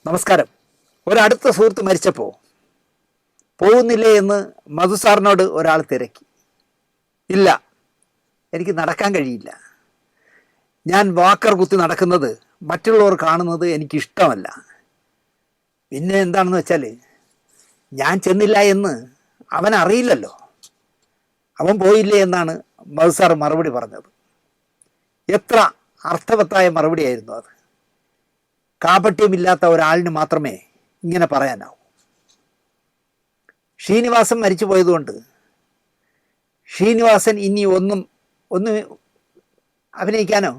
നമസ്കാരം. ഒരടുത്ത സുഹൃത്ത് മരിച്ചപ്പോൾ പോകുന്നില്ലേ എന്ന് മധുസാറിനോട് ഒരാൾ തിരക്കി. ഇല്ല, എനിക്ക് നടക്കാൻ കഴിയില്ല. ഞാൻ വാക്കർ കുത്തി നടക്കുന്നത് മറ്റുള്ളവർ കാണുന്നത് എനിക്കിഷ്ടമല്ല. പിന്നെ എന്താണെന്ന് വെച്ചാൽ ഞാൻ ചെന്നില്ല എന്ന് അവനറിയില്ലല്ലോ. അവൻ പോയില്ലേ എന്നാണ് മധുസാർ മറുപടി പറഞ്ഞത്. എത്ര അർത്ഥവത്തായ മറുപടിയായിരുന്നു അത്. കാപട്യമില്ലാത്ത ഒരാളിന് മാത്രമേ ഇങ്ങനെ പറയാനാവൂ. ശ്രീനിവാസൻ മരിച്ചു പോയതുകൊണ്ട് ശ്രീനിവാസൻ ഇനി ഒന്നും അഭിനയിക്കാനോ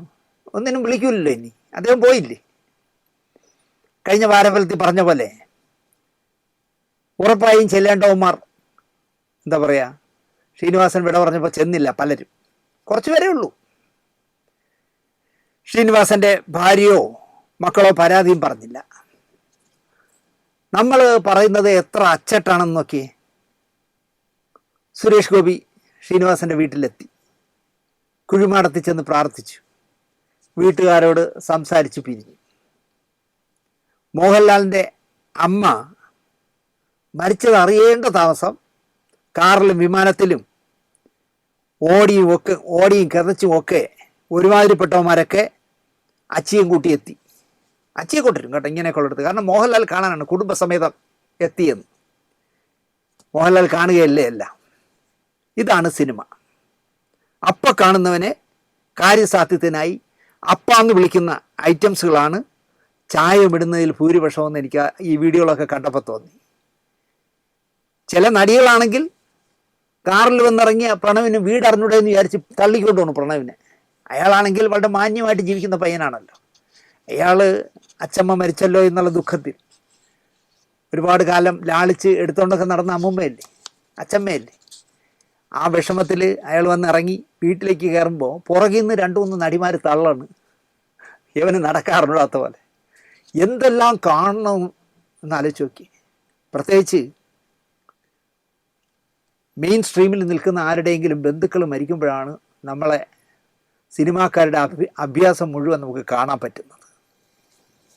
ഒന്നിനും വിളിക്കൂലല്ലോ. ഇനി അദ്ദേഹം പോയില്ലേ. കഴിഞ്ഞ വാരഫലത്തിൽ പറഞ്ഞ പോലെ ഉറപ്പായും ചെല്ലേണ്ടവന്മാർ എന്താ പറയുക, ശ്രീനിവാസൻ വിട പറഞ്ഞപ്പോൾ ചെന്നില്ല പലരും. കുറച്ച് പേരേ ഉള്ളൂ. ശ്രീനിവാസൻ്റെ ഭാര്യയോ മക്കളോ പരാതിയും പറഞ്ഞില്ല. നമ്മൾ പറയുന്നത് എത്ര അച്ചട്ടാണെന്ന് നോക്കിയേ. സുരേഷ് ഗോപി ശ്രീനിവാസൻ്റെ വീട്ടിലെത്തി, കുഴിമാടത്തിൽ ചെന്ന് പ്രാർത്ഥിച്ചു, വീട്ടുകാരോട് സംസാരിച്ച് പിരിഞ്ഞു. മോഹൻലാലിൻ്റെ അമ്മ മരിച്ചത് അറിയേണ്ട താമസം കാറിലും വിമാനത്തിലും ഓടിയും കിതച്ചും ഒക്കെ ഒരുമാതിരിപ്പെട്ടവന്മാരൊക്കെ അച്ചിയും കൂട്ടി എത്തി. അച്ചിയെ കൊണ്ടിരും കേട്ടോ, ഇങ്ങനെയൊക്കെ ഉള്ളെടുത്ത്. കാരണം മോഹൻലാൽ കാണാനാണ് കുടുംബസമേതം എത്തിയെന്ന്. മോഹൻലാൽ കാണുകയല്ലേ എല്ലാം. ഇതാണ് സിനിമ. അപ്പ കാണുന്നവനെ കാര്യസാധ്യത്തിനായി അപ്പാന്ന് വിളിക്കുന്ന ഐറ്റംസുകളാണ് ചായമിടുന്നതിൽ ഭൂരിപക്ഷമെന്ന് എനിക്ക് ഈ വീഡിയോകളൊക്കെ കണ്ടപ്പോൾ തോന്നി. ചില നടികളാണെങ്കിൽ കാറിൽ വന്നിറങ്ങിയ പ്രണവിന് വീടറിഞ്ഞൂടെ എന്ന് വിചാരിച്ച് തള്ളിക്കൊണ്ടുപോകണം പ്രണവിനെ. അയാളാണെങ്കിൽ വളരെ മാന്യമായിട്ട് ജീവിക്കുന്ന പയ്യനാണല്ലോ. അയാൾ അച്ചമ്മ മരിച്ചല്ലോ എന്നുള്ള ദുഃഖത്തിൽ ഒരുപാട് കാലം ലാളിച്ച് എടുത്തുകൊണ്ടൊക്കെ നടന്ന അമ്മൂമ്മയല്ലേ, അച്ചമ്മയല്ലേ. ആ വിഷമത്തിൽ അയാൾ വന്നിറങ്ങി വീട്ടിലേക്ക് കയറുമ്പോൾ പുറകിൽ നിന്ന് 2-3 നടിമാർ തള്ളാണ്. ഇവന് നടക്കാറുണ്ടാത്ത പോലെ. എന്തെല്ലാം കാണണം എന്ന് ആലോചിച്ച് നോക്കി. പ്രത്യേകിച്ച് മെയിൻ സ്ട്രീമിൽ നിൽക്കുന്ന ആരുടെയെങ്കിലും ബന്ധുക്കൾ മരിക്കുമ്പോഴാണ് നമ്മളെ സിനിമാക്കാരുടെ അഭ്യാസം മുഴുവൻ നമുക്ക് കാണാൻ പറ്റുന്നത്.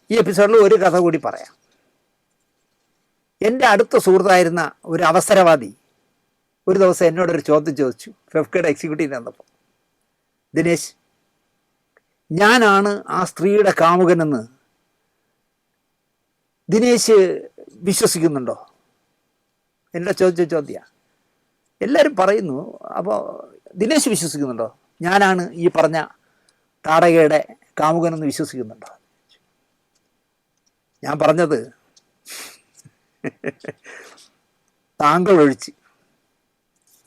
ഈ എപ്പിസോഡിൽ ഒരു കഥ കൂടി പറയാം. എൻ്റെ അടുത്ത സുഹൃത്തായിരുന്ന ഒരു അവസരവാദി ഒരു ദിവസം എന്നോടൊരു ചോദ്യം ചോദിച്ചു. ഫെഫ്കയുടെ എക്സിക്യൂട്ടീവ് വന്നപ്പോൾ, ദിനേശ്, ഞാനാണ് ആ സ്ത്രീയുടെ കാമുകനെന്ന് ദിനേശ് വിശ്വസിക്കുന്നുണ്ടോ? എന്നോട് ചോദിച്ച ചോദ്യമാണ്. എല്ലാവരും പറയുന്നു. അപ്പോൾ ദിനേശ് വിശ്വസിക്കുന്നുണ്ടോ ഞാനാണ് ഈ പറഞ്ഞ താടകയുടെ കാമുകനെന്ന് വിശ്വസിക്കുന്നുണ്ടോ? ഞാൻ പറഞ്ഞത്, താങ്കൾ ഒഴിച്ച്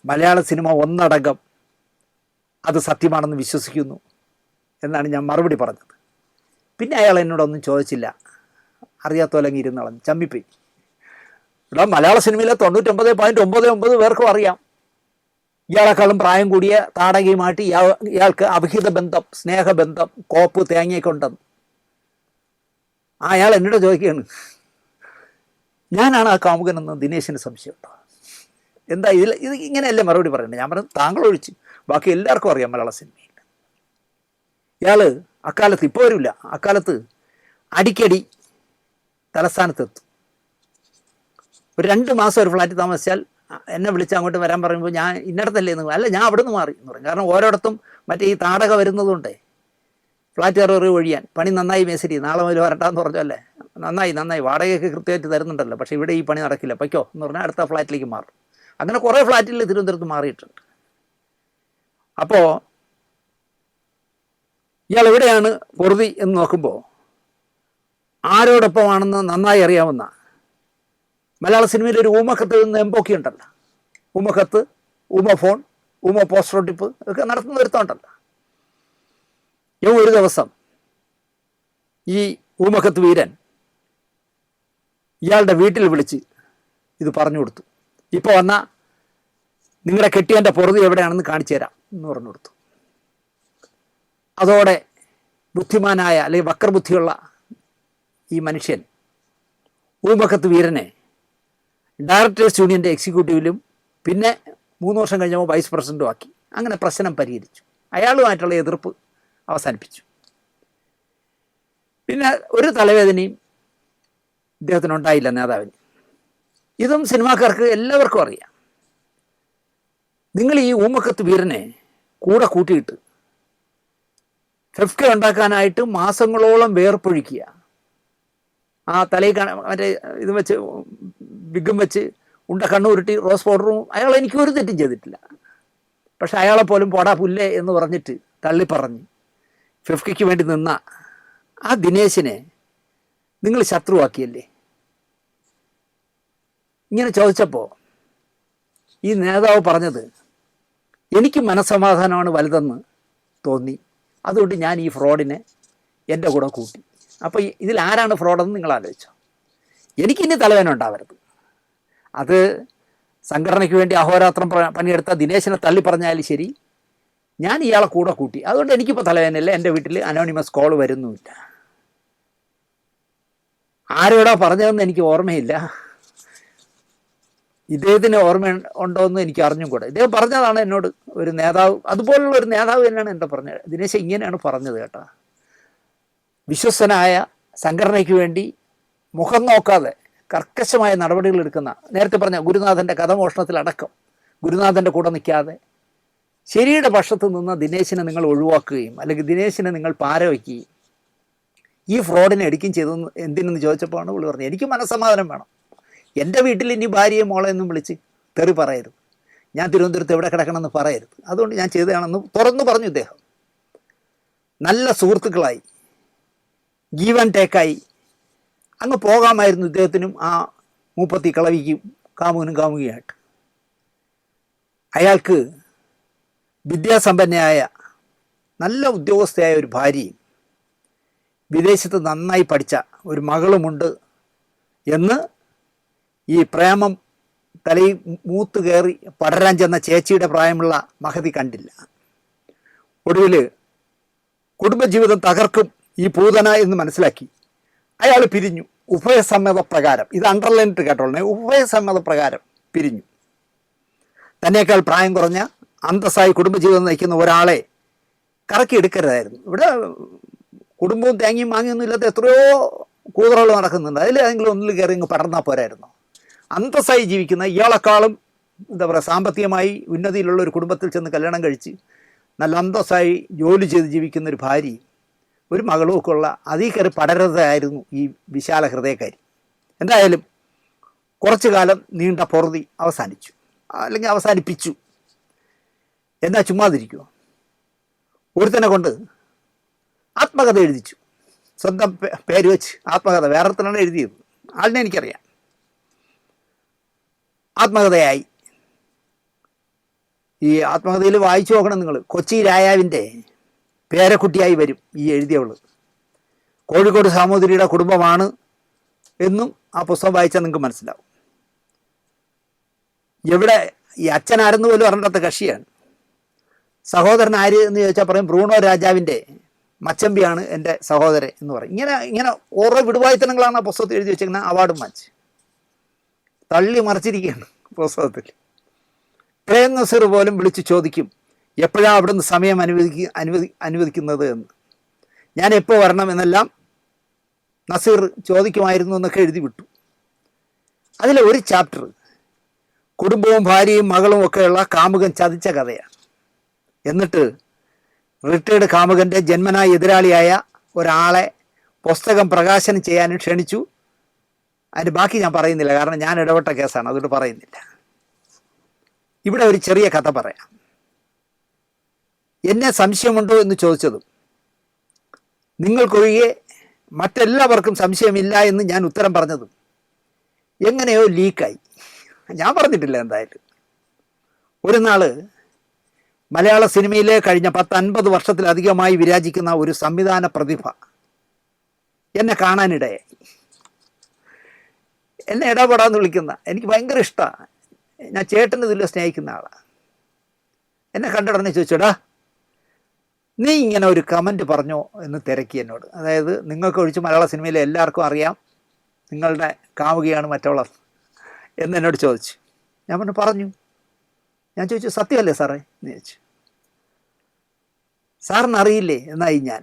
മലയാള സിനിമ ഒന്നടങ്കം അത് സത്യമാണെന്ന് വിശ്വസിക്കുന്നു എന്നാണ് ഞാൻ മറുപടി പറഞ്ഞത്. പിന്നെ അയാൾ എന്നോടൊന്നും ചോദിച്ചില്ല. അറിയാത്തോലങ്ങി ഇരുന്നളഞ്ഞ് ചമ്മിപ്പോയി. ഇവിടെ മലയാള സിനിമയിലെ 99.99 പേർക്കും അറിയാം ഇയാളെക്കാളും പ്രായം കൂടിയ താടകയുമായിട്ട് ഇയാൾക്ക് അവിഹിത ബന്ധം, സ്നേഹബന്ധം, കോപ്പ് തേങ്ങയൊക്കെ ഉണ്ടെന്ന്. അയാൾ എന്നോട് ചോദിക്കുകയാണ്, ഞാനാണ് ആ കാമുകനെന്ന് ദിനേശിന് സംശയമുണ്ടോ? എന്താ ഇത് ഇങ്ങനെയല്ലേ മറുപടി പറയണ്ടേ? ഞാൻ പറഞ്ഞു, താങ്കൾ ഒഴിച്ച് ബാക്കി എല്ലാവർക്കും അറിയാം മലയാള സിനിമയിൽ. ഇയാൾ അക്കാലത്ത്, ഇപ്പോൾ വരില്ല, അക്കാലത്ത് അടിക്കടി തലസ്ഥാനത്തെത്തും. ഒരു 2 മാസം ഒരു ഫ്ലാറ്റിൽ താമസിച്ചാൽ എന്നെ വിളിച്ച് അങ്ങോട്ട് വരാൻ പറയുമ്പോൾ ഞാൻ ഇന്നടത്തല്ലേ എന്ന്, അല്ല ഞാൻ അവിടെ നിന്ന് മാറി എന്ന് പറയും. കാരണം ഓരോടത്തും മറ്റേ ഈ താടക വരുന്നതുകൊണ്ടേ ഫ്ലാറ്റ് കയറി ഒഴിയാൻ. പണി നന്നായി മേശരി, നാളെ മുതൽ വരട്ടാന്ന് പറഞ്ഞല്ലേ. നന്നായി വാടകയൊക്കെ കൃത്യമായിട്ട് തരുന്നുണ്ടല്ലോ, പക്ഷേ ഇവിടെ ഈ പണി നടക്കില്ല, പൊയ്ക്കോ എന്ന് പറഞ്ഞാൽ അടുത്ത ഫ്ലാറ്റിലേക്ക് മാറും. അങ്ങനെ കുറേ ഫ്ലാറ്റിൽ തിരുവനന്തപുരത്ത് മാറിയിട്ടുണ്ട്. അപ്പോൾ ഇയാൾ എവിടെയാണ് പൊറുതി എന്ന് നോക്കുമ്പോൾ ആരോടൊപ്പമാണെന്ന് നന്നായി അറിയാവുന്ന മലയാള സിനിമയിൽ ഒരു ഊമക്കത്ത് നിന്ന് എംബോക്കി ഉണ്ടല്ലോ. ഊമക്കത്ത്, ഊമഫോൺ, ഊമ പോസ്റ്ററോട്ടിപ്പ് ഒക്കെ നടത്തുന്ന വരുത്തമുണ്ടല്ലോ. ഒരു ദിവസം ഈ ഊമക്കത്ത് വീരൻ ഇയാളുടെ വീട്ടിൽ വിളിച്ച് ഇത് പറഞ്ഞു കൊടുത്തു. ഇപ്പോൾ വന്നാൽ നിങ്ങളുടെ കെട്ടിയൻ്റെ പൊറുതി എവിടെയാണെന്ന് കാണിച്ചു തരാം എന്ന് പറഞ്ഞു കൊടുത്തു. അതോടെ ബുദ്ധിമാനായ അല്ലെങ്കിൽ വക്രബുദ്ധിയുള്ള ഈ മനുഷ്യൻ ഊമക്കത്ത് വീരനെ ഡയറക്ടേഴ്സ് യൂണിയൻ്റെ എക്സിക്യൂട്ടീവിലും പിന്നെ 3 വർഷം കഴിഞ്ഞപ്പോൾ വൈസ് പ്രസിഡൻറ്റും ആക്കി. അങ്ങനെ പ്രശ്നം പരിഹരിച്ചു. അയാളുമായിട്ടുള്ള എതിർപ്പ് അവസാനിപ്പിച്ചു. പിന്നെ ഒരു തലവേദനയും ഇദ്ദേഹത്തിനുണ്ടായില്ല, നേതാവിന്. ഇതും സിനിമാക്കാർക്ക് എല്ലാവർക്കും അറിയാം. നിങ്ങൾ ഈ ഊമക്കത്ത് വീരനെ കൂടെ കൂട്ടിയിട്ട് ഫെഫ്ക ഉണ്ടാക്കാനായിട്ട് മാസങ്ങളോളം വേർപ്പൊഴിക്കുക. ആ തലയിൽ മറ്റേ ഇത് വെച്ച് വിഗും വെച്ച് ഉണ്ട കണ്ണുരുട്ടി റോസ് പൗഡറും, അയാൾ എനിക്ക് ഒരു തെറ്റും ചെയ്തിട്ടില്ല. പക്ഷെ അയാളെ പോലും പോടാ പുല്ലേ എന്ന് പറഞ്ഞിട്ട് തള്ളിപ്പറഞ്ഞ് ഫെഫ്കയ്ക്ക് വേണ്ടി നിന്ന ആ ദിനേശിനെ നിങ്ങൾ ശത്രുവാക്കിയല്ലേ. ഇങ്ങനെ ചോദിച്ചപ്പോൾ ഈ നേതാവ് പറഞ്ഞത്, എനിക്ക് മനസ്സമാധാനമാണ് വലുതെന്ന് തോന്നി, അതുകൊണ്ട് ഞാൻ ഈ ഫ്രോഡിനെ എൻ്റെ കൂടെ കൂട്ടി. അപ്പോൾ ഇതിൽ ആരാണ് ഫ്രോഡെന്ന് നിങ്ങൾ ആലോചിച്ചോ. എനിക്കിനി തലവേദന ഉണ്ടാവരുത്. അത് സംഘടനയ്ക്ക് വേണ്ടി അഹോരാത്രം പണിയെടുത്ത ദിനേശിനെ തള്ളി പറഞ്ഞാലും ശരി, ഞാൻ ഇയാളെ കൂടെ കൂട്ടി, അതുകൊണ്ട് എനിക്കിപ്പോൾ തലവേദനയില്ല. എൻ്റെ വീട്ടിൽ അനോണിമസ് കോൾ വരുന്നുമില്ല. ആരോടാ പറഞ്ഞതെന്ന് എനിക്ക് ഓർമ്മയില്ല. ഇദ്ദേഹത്തിന് ഓർമ്മ ഉണ്ടോ എന്ന് എനിക്ക് അറിഞ്ഞും കൂടെ. ഇദ്ദേഹം പറഞ്ഞതാണ് എന്നോട്, ഒരു നേതാവ്, അതുപോലുള്ള ഒരു നേതാവ് തന്നെയാണ് എൻ്റെ പറഞ്ഞത്. ദിനേശ് ഇങ്ങനെയാണ് പറഞ്ഞത് കേട്ടോ. വിശ്വസ്തനായ, സംഘടനയ്ക്ക് വേണ്ടി മുഖം നോക്കാതെ കർക്കശമായ നടപടികൾ എടുക്കുന്ന, നേരത്തെ പറഞ്ഞ ഗുരുനാഥൻ്റെ കഥമോഷണത്തിലടക്കം ഗുരുനാഥൻ്റെ കൂടെ നിൽക്കാതെ ശരിയുടെ പക്ഷത്ത് നിന്ന് ദിനേശിനെ നിങ്ങൾ ഒഴിവാക്കുകയും അല്ലെങ്കിൽ ദിനേശിനെ നിങ്ങൾ പാര വയ്ക്കുകയും ഈ ഫ്രോഡിനെ എടുക്കുകയും ചെയ്തെന്ന് എന്തിനെന്ന് ചോദിച്ചപ്പോഴാണ് പുള്ളി പറഞ്ഞത്, എനിക്ക് മനസ്സമാധാനം വേണം. എൻ്റെ വീട്ടിൽ ഇനി ഭാര്യയെ മോളെയൊന്നും വിളിച്ച് തെറി പറയരുത്, ഞാൻ തിരുവനന്തപുരത്ത് എവിടെ കിടക്കണമെന്ന് പറയരുത്, അതുകൊണ്ട് ഞാൻ ചെയ്തതാണെന്ന് തുറന്നു പറഞ്ഞു. ഇദ്ദേഹം നല്ല സുഹൃത്തുക്കളായി, ഗീവ് ആൻഡ് ടേക്കായി അങ്ങ് പോകാമായിരുന്നു ഇദ്ദേഹത്തിനും ആ മൂപ്പത്തി കളവിക്കും കാമുകനും കാമുകിയായിട്ട്. അയാൾക്ക് വിദ്യാസമ്പന്നയായ നല്ല ഉദ്യോഗസ്ഥയായ ഒരു ഭാര്യയും വിദേശത്ത് നന്നായി പഠിച്ച ഒരു മകളുമുണ്ട് എന്ന് ഈ പ്രേമം തലയിൽ മൂത്ത് കയറി പടരാൻ ചെന്ന ചേച്ചിയുടെ പ്രായമുള്ള മഹതി കണ്ടില്ല. ഒടുവിൽ കുടുംബജീവിതം തകർക്കും ഈ പൂതന എന്ന് മനസ്സിലാക്കി അയാൾ പിരിഞ്ഞു. ഉഭയസമ്മത പ്രകാരം, ഇത് അണ്ടർലൈനിട്ട് കേട്ടോളേ, ഉഭയസമ്മത പ്രകാരം പിരിഞ്ഞു. തന്നേക്കാൾ പ്രായം കുറഞ്ഞ അന്തസ്സായി കുടുംബജീവിതം നയിക്കുന്ന ഒരാളെ കറക്കിയെടുക്കരുതായിരുന്നു. ഇവിടെ കുടുംബവും തേങ്ങയും മാങ്ങിയൊന്നും ഇല്ലാത്ത എത്രയോ കൂതറകൾ നടക്കുന്നുണ്ട്. അതിൽ ഏതെങ്കിലും ഒന്നിൽ കയറി ഇങ്ങ് പടർന്നാൽ പോരായിരുന്നു. അന്തസ്സായി ജീവിക്കുന്ന, ഇയാളെക്കാളും എന്താ പറയുക, സാമ്പത്തികമായി ഉന്നതിയിലുള്ള ഒരു കുടുംബത്തിൽ ചെന്ന് കല്യാണം കഴിച്ച് നല്ല അന്തസ്സായി ജോലി ചെയ്ത് ജീവിക്കുന്ന ഒരു ഭാര്യയും ഒരു മകളും ഒക്കെ ഉള്ള അതീ കയറി പടരുന്നതായിരുന്നു ഈ വിശാല ഹൃദയക്കാരി. എന്തായാലും കുറച്ചു കാലം നീണ്ട പൊറുതി അവസാനിച്ചു, അല്ലെങ്കിൽ അവസാനിപ്പിച്ചു. എന്നാ ചുമ്മാതിരിക്കുമോ? ഒരുത്തനെ കൊണ്ട് ആത്മകഥ എഴുതിച്ചു. സ്വന്തം പേര് വെച്ച് ആത്മകഥ, വേറൊരുത്തനാണ് എഴുതിയത്, ആളിനെ എനിക്കറിയാം. ആത്മകഥയായി. ഈ ആത്മകഥയിൽ വായിച്ചു നോക്കണം നിങ്ങൾ. കൊച്ചി രായാവിൻ്റെ പേരക്കുട്ടിയായി വരും ഈ എഴുതിയവള്. കോഴിക്കോട് സാമൂതിരിയുടെ കുടുംബമാണ് എന്നും ആ പുസ്തകം വായിച്ചാൽ നിങ്ങൾക്ക് മനസ്സിലാവും. എവിടെ ഈ അച്ഛൻ ആരെന്ന് പോലും അറിയാത്ത കക്ഷിയാണ്. സഹോദരൻ ആര് എന്ന് ചോദിച്ചാൽ പറയും ബ്രൂണോ രാജാവിൻ്റെ മച്ചമ്പിയാണ് എൻ്റെ സഹോദരൻ എന്ന് പറയും. ഇങ്ങനെ ഓരോ വിടുവായുത്തനങ്ങളാണ് ആ പുസ്തകത്തിൽ എഴുതി വെച്ചിരിക്കുന്ന. അവാർഡും വാങ്ങിച്ച് തള്ളി മറിച്ചിരിക്കുകയാണ് പുസ്തകത്തിൽ. പ്രേം നസീർ പോലും വിളിച്ച് ചോദിക്കും എപ്പോഴാണ് അവിടുന്ന് സമയം അനുവദിക്കുന്നത് എന്ന്. ഞാൻ എപ്പോൾ വരണം എന്നെല്ലാം നസീർ ചോദിക്കുമായിരുന്നു എന്നൊക്കെ എഴുതി വിട്ടു. അതിലെ ഒരു ചാപ്റ്റർ കുടുംബവും ഭാര്യയും മകളും ഒക്കെയുള്ള കാമുകൻ ചതിച്ച കഥയാണ്. എന്നിട്ട് റിട്ടയർഡ് കാമുകൻ്റെ ജന്മനാ എതിരാളിയായ ഒരാളെ പുസ്തകം പ്രകാശനം ചെയ്യാനും ക്ഷണിച്ചു. അതിൻ്റെ ബാക്കി ഞാൻ പറയുന്നില്ല, കാരണം ഞാൻ ഇടപെട്ട കേസാണ്, അതുകൊണ്ട് പറയുന്നില്ല. ഇവിടെ ഒരു ചെറിയ കഥ പറയാം. എന്നെ സംശയമുണ്ടോ എന്ന് ചോദിച്ചതും നിങ്ങൾക്കൊഴികെ മറ്റെല്ലാവർക്കും സംശയമില്ല എന്ന് ഞാൻ ഉത്തരം പറഞ്ഞതും എങ്ങനെയോ ലീക്കായി. ഞാൻ പറഞ്ഞിട്ടില്ല. എന്തായാലും ഒരു നാൾ മലയാള സിനിമയിലെ കഴിഞ്ഞ 10-50 വർഷത്തിലധികമായി വിരാജിക്കുന്ന ഒരു സംവിധാന പ്രതിഭ എന്നെ കാണാനിടയായി. എന്നെ ഇടപെടാന്ന് വിളിക്കുന്ന, എനിക്ക് ഭയങ്കര ഇഷ്ടമാണ്, ഞാൻ ചേട്ടൻ്റെ തുല്യ സ്നേഹിക്കുന്ന ആളാണ്. എന്നെ കണ്ടിടനെ ചോദിച്ചോടാ, നീ ഇങ്ങനെ ഒരു കമൻറ്റ് പറഞ്ഞോ എന്ന് തിരക്കി എന്നോട്. അതായത് നിങ്ങൾക്ക് ഒഴിച്ച് മലയാള സിനിമയിലെ എല്ലാവർക്കും അറിയാം നിങ്ങളുടെ കാമുകയാണ് മറ്റുള്ളവർ എന്ന് എന്നോട് ചോദിച്ചു. ഞാൻ പറഞ്ഞു. ഞാൻ ചോദിച്ചു സത്യമല്ലേ സാറേ എന്ന് ചോദിച്ചു. സാറിന് അറിയില്ലേ എന്നായി ഞാൻ.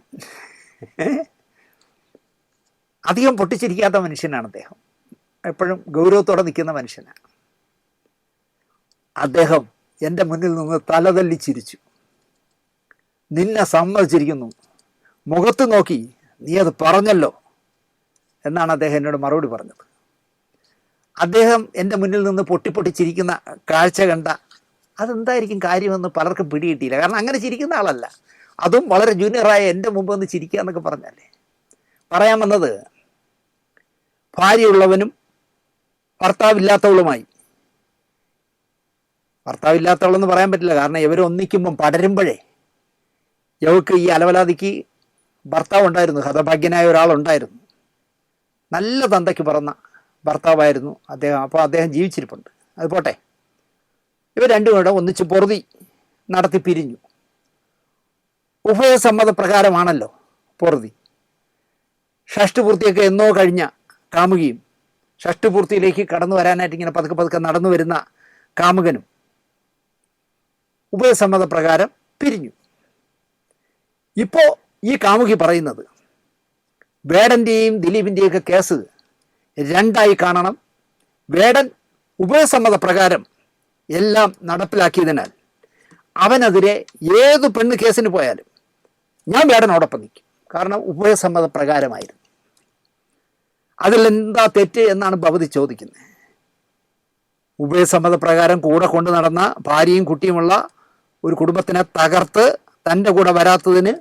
അധികം പൊട്ടിച്ചിരിക്കാത്ത മനുഷ്യനാണ് അദ്ദേഹം. എപ്പോഴും ഗൗരവത്തോടെ നിൽക്കുന്ന മനുഷ്യനാണ്. അദ്ദേഹം എൻ്റെ മുന്നിൽ നിന്ന് തലതല്ലി ചിരിച്ചു. നിന്നെ സമ്മതിച്ചിരിക്കുന്നു, മുഖത്ത് നോക്കി നീ അത് പറഞ്ഞല്ലോ എന്നാണ് അദ്ദേഹം എന്നോട് മറുപടി പറഞ്ഞത്. അദ്ദേഹം എൻ്റെ മുന്നിൽ നിന്ന് പൊട്ടി ചിരിക്കുന്ന കാഴ്ച കണ്ട അതെന്തായിരിക്കും കാര്യമെന്ന് പലർക്കും പിടികിട്ടിയില്ല. കാരണം അങ്ങനെ ചിരിക്കുന്ന ആളല്ല. അതും വളരെ ജൂനിയറായ എൻ്റെ മുമ്പ് ഒന്ന് ചിരിക്കുക എന്നൊക്കെ പറഞ്ഞല്ലേ. പറയാൻ വന്നത് ഭാര്യയുള്ളവനും ഭർത്താവില്ലാത്തവളുമായി, ഭർത്താവില്ലാത്തവളെന്ന് പറയാൻ പറ്റില്ല, കാരണം ഇവർ ഒന്നിക്കുമ്പം പടരുമ്പോഴേ ഇവൾക്ക് ഈ അലവലാതിക്ക് ഭർത്താവ് ഉണ്ടായിരുന്നു, ഹതഭാഗ്യനായ ഒരാളുണ്ടായിരുന്നു. നല്ല തന്തയ്ക്ക് പറന്ന ഭർത്താവായിരുന്നു അദ്ദേഹം. അപ്പോൾ അദ്ദേഹം ജീവിച്ചിരിപ്പുണ്ട്. അത് പോട്ടെ, ഇവർ രണ്ടും കൂടെ ഒന്നിച്ച് പൊറുതി നടത്തി പിരിഞ്ഞു. ഉഭയസമ്മത പ്രകാരമാണല്ലോ പൊറുതി. ഷഷ്ടിപൂർത്തിയൊക്കെ എന്നോ കഴിഞ്ഞ കാമുകിയും ഷഷ്ടിപൂർത്തിയിലേക്ക് കടന്നു വരാനായിട്ട് ഇങ്ങനെ പതുക്കെ നടന്നു വരുന്ന കാമുകനും ഉഭയസമ്മത പ്രകാരം പിരിഞ്ഞു. ഇപ്പോൾ ഈ കാമുകി പറയുന്നത് വേടൻ്റെയും ദിലീപിൻ്റെയൊക്കെ കേസ് രണ്ടായി കാണണം. വേടൻ ഉഭയസമ്മത പ്രകാരം എല്ലാം നടപ്പിലാക്കിയതിനാൽ അവനെതിരെ ഏത് പെണ്ണ് കേസിന് പോയാലും ഞാൻ വേടനോടൊപ്പം നിൽക്കും. കാരണം ഉഭയസമ്മത പ്രകാരമായിരുന്നു. അതിലെന്താ തെറ്റ് എന്നാണ് ഭവതി ചോദിക്കുന്നത്. ഉഭയസമ്മത പ്രകാരം കൂടെ കൊണ്ട് നടന്ന ഭാര്യയും കുട്ടിയുമുള്ള ഒരു കുടുംബത്തിനെ തകർത്ത് തൻ്റെ കൂടെ വരാത്തതിന്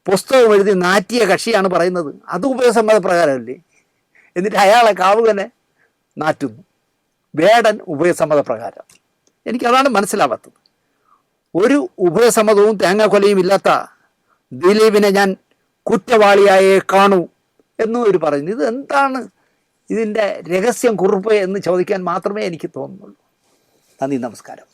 പുസ്തകം എഴുതി നാറ്റിയ കക്ഷിയാണ് പറയുന്നത്. അത് ഉഭയസമ്മത പ്രകാരമല്ലേ? എന്നിട്ട് അയാളെ കാവുകനെ നാറ്റുന്നു. വേടൻ ഉഭയസമ്മത പ്രകാരം. എനിക്കതാണ് മനസ്സിലാവാത്തത്. ഒരു ഉഭയസമ്മതവും തേങ്ങാക്കൊലയും ഇല്ലാത്ത ദിലീപിനെ ഞാൻ കുറ്റവാളിയായേ കാണൂ എന്നും ഒരു പറയുന്നു. ഇത് എന്താണ് ഇതിൻ്റെ രഹസ്യം കുറിപ്പ് എന്ന് ചോദിക്കാൻ മാത്രമേ എനിക്ക് തോന്നുന്നുള്ളൂ. നന്ദി, നമസ്കാരം.